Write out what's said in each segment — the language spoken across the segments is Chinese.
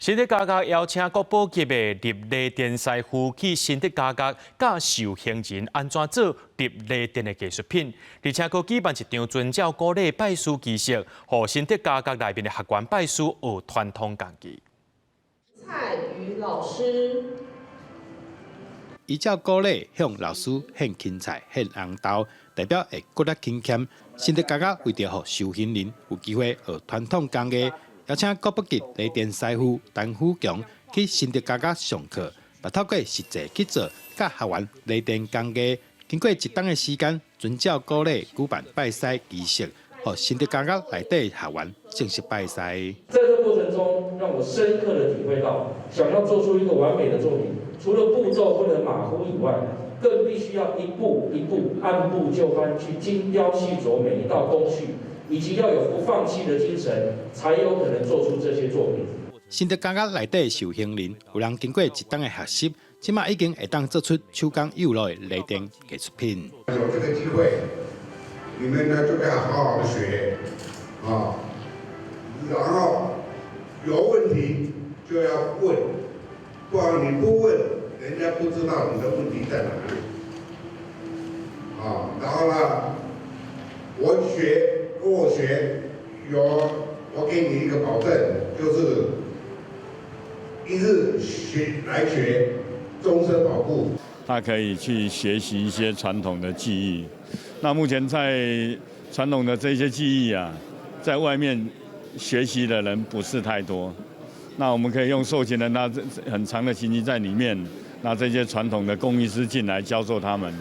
新德加加邀请国保级的立雷电师傅去新德加加教受刑人安怎做立雷电的技术品，而且佫举办一场遵照鼓励拜师仪式，予新德加加内面的学员拜师学传统工艺。蔡瑜老师。 依照鼓励向老师献芹菜、献红豆，代表会骨力勤俭。新德加加为着予受刑人有机会学传统工艺，邀请国保级雷电师傅陈虎强去新德加加上课，也透过实际去做，教学员雷电工艺。经过一冬的时间，遵照鼓励举办拜师仪式，予新德加加内底学员正式拜师。在这过程中，让我深刻的体会到，想要做出一个完美的作品，除了步骤不能马虎以外，更必须要一步一步按部就班去精雕细琢每一道工序，以及要有不放弃的精神，才有可能做出这些作品。新德加加内底受刑人，有人经过一冬的学习，即马已经会当做出手工有路的雷电艺术品。有这个机会，你们呢就要好好的学啊，然后有问题就要问，不然你不问，人家不知道你的问题在哪里。啊，然后呢，跟我学，我给你一个保证，就是一日来学，终身保护。他可以去学习一些传统的技艺。那目前在传统的这些技艺啊，在外面学习的人不是太多。那我们可以用受刑人他很长的刑期在里面，那这些传统的工艺师进来教授他们。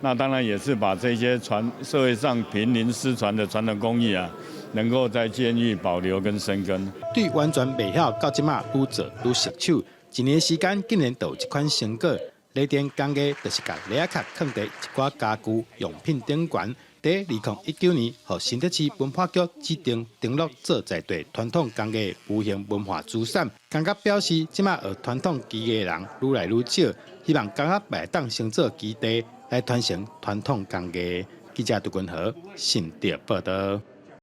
那当然也是把这些社会上濒临失传的传统工艺啊，能够在监狱保留跟生根。对完全未晓到即马愈做愈熟手，一年的时间竟然有一款成果。雷电工艺就是把雷亚卡放在一寡家具用品顶悬。在2019年，予新德市文化局指定登录做在地传统工艺无形文化资产。感觉表示，即马学传统技艺的人愈来愈少，希望感觉袂当成做基地来传承传统工艺。记者杜君和，新德报道。